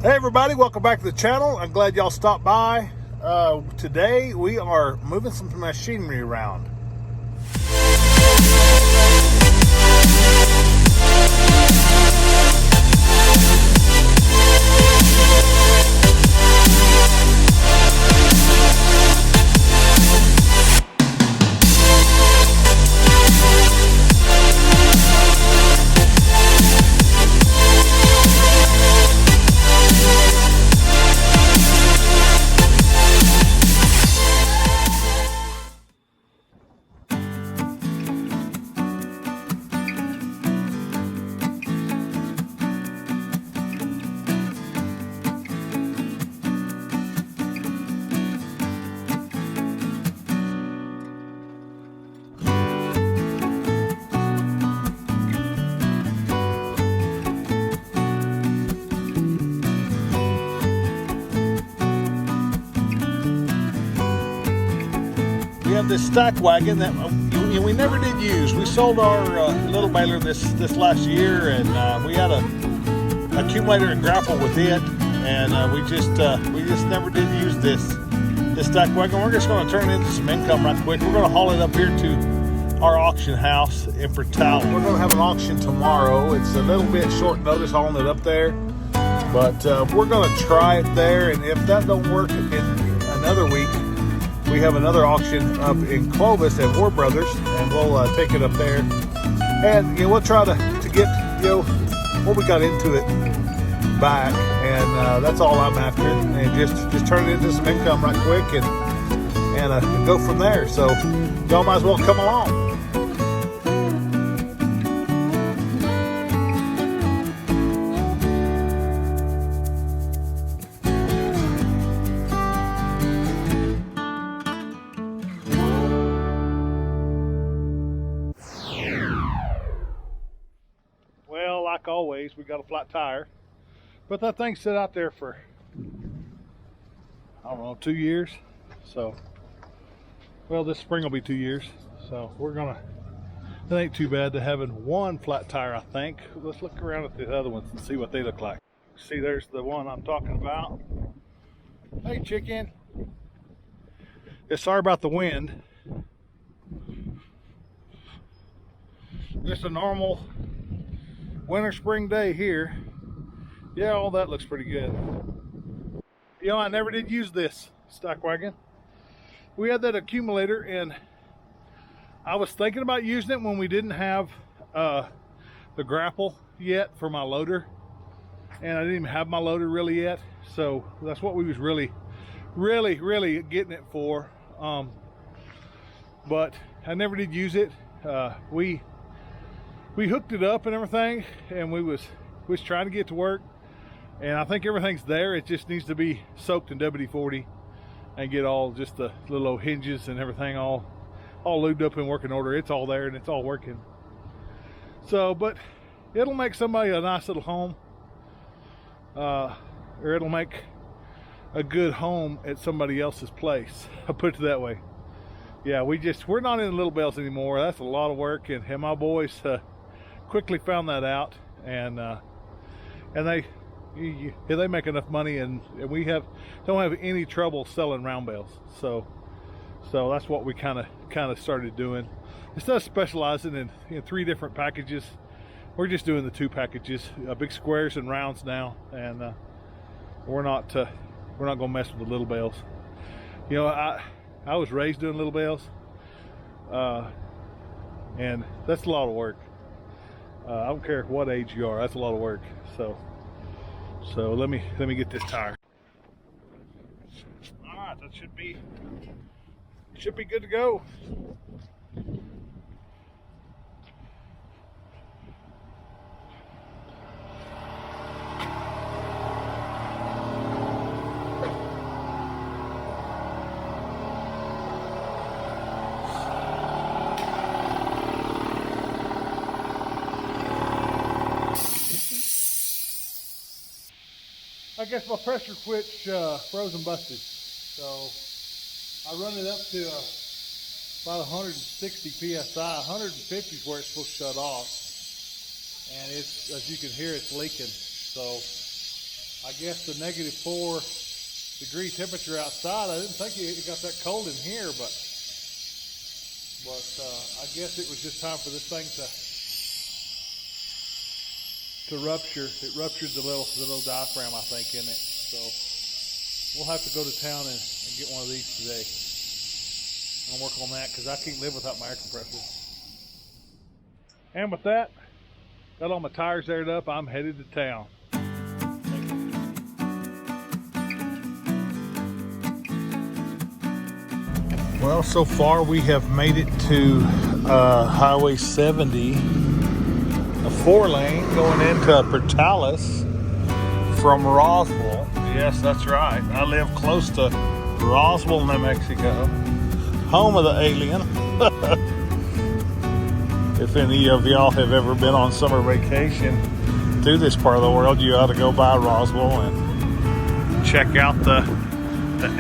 Hey everybody, welcome back to the channel. I'm glad y'all stopped by. Today we are moving some machinery around. We have this stack wagon that we never did use. We sold our little baler this last year, and we had a accumulator and grapple with it, and we just never did use this stack wagon. We're just going to turn it into some income right quick. We're going to haul it up here to our auction house in Portales. We're going to have an auction tomorrow. It's a little bit short notice hauling it up there, but we're going to try it there, and if that don't work in another week, we have another auction up in Clovis at War Brothers, and we'll take it up there, and we'll try to get what we got into it back, and that's all I'm after, and just turn it into some income right quick, and go from there. So y'all might as well come along. Well, like always, we got a flat tire, but that thing sat out there for, I don't know, 2 years. So, well, this spring will be 2 years. So it ain't too bad to having one flat tire, I think. Let's look around at the other ones and see what they look like. See, there's the one I'm talking about. Hey, chicken. Yeah, sorry about the wind. Just a normal winter spring day here. Yeah, all that looks pretty good. I never did use this stack wagon. We had that accumulator, and I was thinking about using it when we didn't have the grapple yet for my loader, and I didn't even have my loader really yet, so that's what we was really getting it for. But I never did use it. We hooked it up and everything, and we was trying to get to work, and I think everything's there. It just needs to be soaked in WD-40 and get all just the little old hinges and everything all lubed up in working order. It's all there and it's all working. So, but it'll make somebody a nice little home, or it'll make a good home at somebody else's place. I'll put it that way. Yeah, we're not in the little bells anymore. That's a lot of work, and my boys quickly found that out, and they make enough money, and we don't have any trouble selling round bales. So that's what we kind of started doing. Instead of specializing in 3 different packages, we're just doing the 2 packages, big squares and rounds now, and we're not gonna mess with the little bales. I was raised doing little bales, and that's a lot of work. I don't care what age you are, that's a lot of work. So let me get this tire. All right, that should be good to go. I guess my pressure switch froze and busted, so I run it up to about 160 psi. 150 is where it's supposed to shut off, and it's, as you can hear, it's leaking. So I guess the -4 degree temperature outside. I didn't think it got that cold in here, but I guess it was just time for this thing to rupture. It ruptured the little diaphragm, I think, in it. So we'll have to go to town and get one of these today. I'll work on that because I can't live without my air compressor. And with that, got all my tires aired up. I'm headed to town. Well, so far we have made it to Highway 70, a 4-lane going into Portales from Roswell. Yes, that's right. I live close to Roswell, New Mexico, home of the alien. If any of y'all have ever been on summer vacation through this part of the world, you ought to go by Roswell and check out the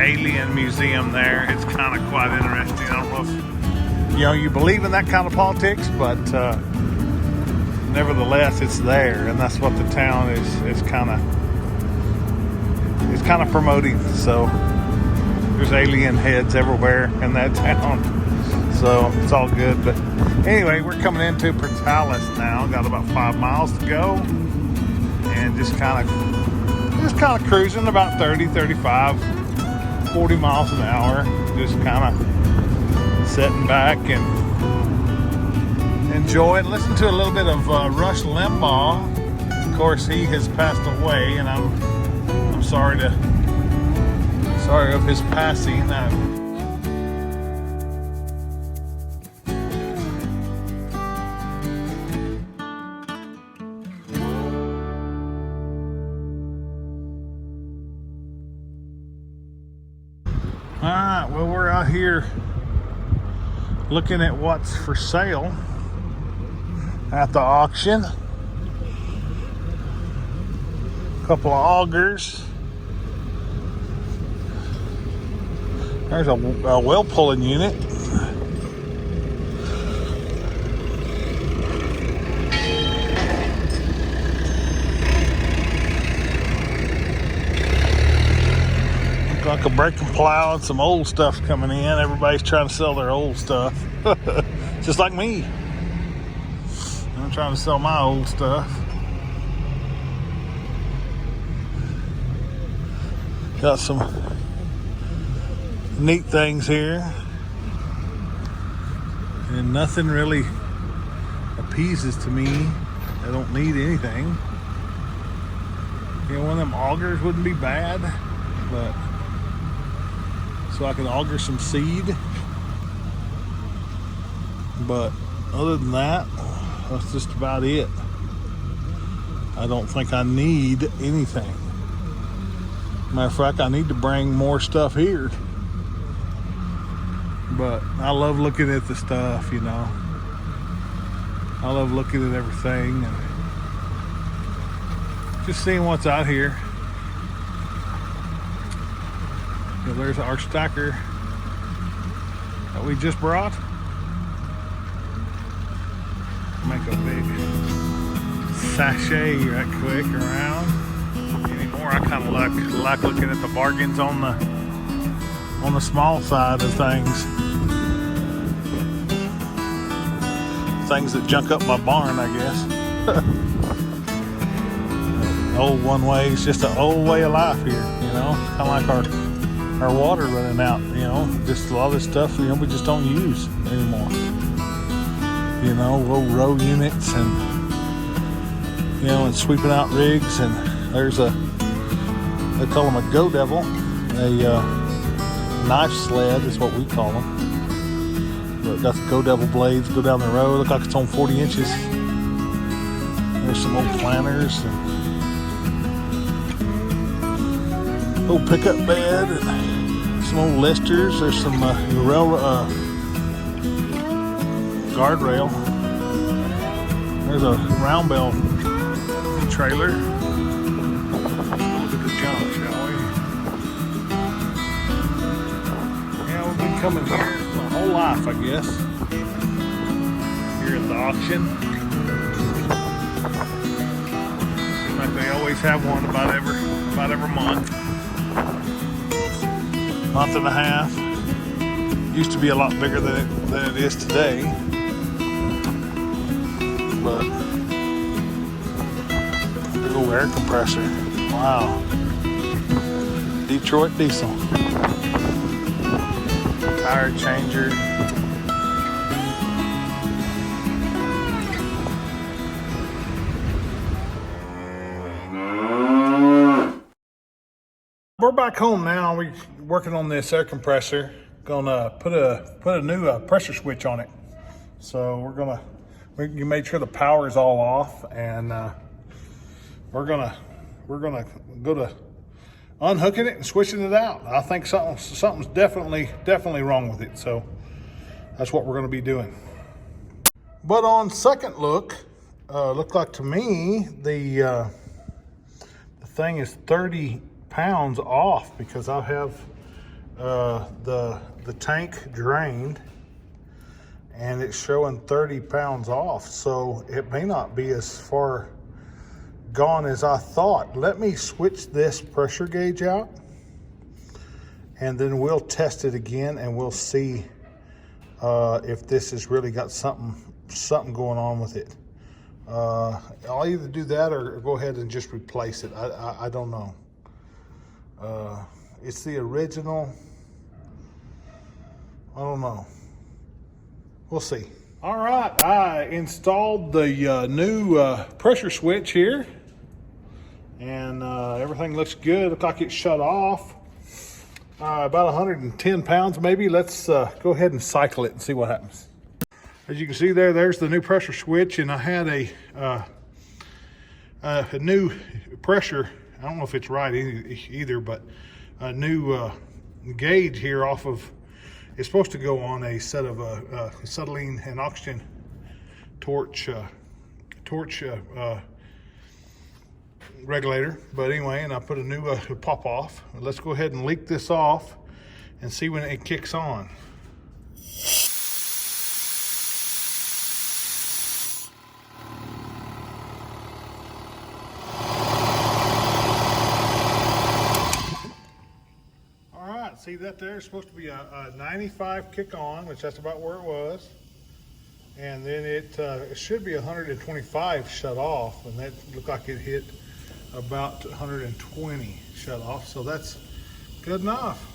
alien museum there. It's kind of quite interesting. I don't know if you believe in that kind of politics, but nevertheless it's there, and that's what the town is kind of promoting. So there's alien heads everywhere in that town, so it's all good. But anyway, we're coming into Portales now. Got about 5 miles to go, and just kind of cruising about 30, 35, 40 miles an hour, just kind of sitting back and enjoy it. Listen to a little bit of Rush Limbaugh. Of course, he has passed away, and I'm sorry of his passing. Alright, well, we're out here looking at what's for sale at the auction. A couple of augers. There's a well pulling unit. Like a breaking plow and some old stuff coming in. Everybody's trying to sell their old stuff. Just like me. I'm trying to sell my old stuff. Got some neat things here. And nothing really appeases to me. I don't need anything. One of them augers wouldn't be bad, but so I can auger some seed. But other than that, that's just about it. I don't think I need anything. Matter of fact, I need to bring more stuff here. But I love looking at the stuff, I love looking at everything and just seeing what's out here. There's our stacker that we just brought. Make a big sachet right quick around. Anymore, I kind of like looking at the bargains on the small side of things. Things that junk up my barn, I guess. Old one way is just an old way of life here, It's kind of like our water running out, just a lot of this stuff, we just don't use anymore. Little row units and, and sweeping out rigs, and there's they call them a go devil, a knife sled is what we call them. But that's go devil blades, go down the road, look like it's on 40 inches. There's some old planters and old pickup bed, and some old listers. There's some guardrail. There's a round bell trailer. Look at the junk, shall we? Yeah, we've been coming here my whole life, I guess. Here at the auction. Seems like they always have one about over a month and a half. Used to be a lot bigger than it is today, but big old air compressor. Wow. Detroit diesel. Tire changer. We're back home now. We're working on this air compressor. Gonna put a new pressure switch on it. So you made sure the power is all off, and we're gonna go to unhooking it and switching it out. I think something's definitely wrong with it. So that's what we're gonna be doing. But on second look, looked like to me the thing is 30 pounds off, because I have the tank drained and it's showing 30 pounds off. So it may not be as far gone as I thought. Let me switch this pressure gauge out, and then we'll test it again, and we'll see if this has really got something going on with it. I'll either do that or go ahead and just replace it. I don't know. It's the original. I don't know. We'll see. All right, I installed the new pressure switch here, and everything looks good. Looks like it's shut off. About 110 pounds maybe. Let's go ahead and cycle it and see what happens. As you can see there's the new pressure switch, and I had a new pressure. I don't know if it's right either, but a new gauge here off of. It's supposed to go on a set of acetylene and oxygen torch regulator. But anyway, and I put a new pop off. Let's go ahead and leak this off and see when it kicks on. See that there's supposed to be a 95 kick on, which that's about where it was, and then it should be 125 shut off, and that looked like it hit about 120 shut off, so that's good enough.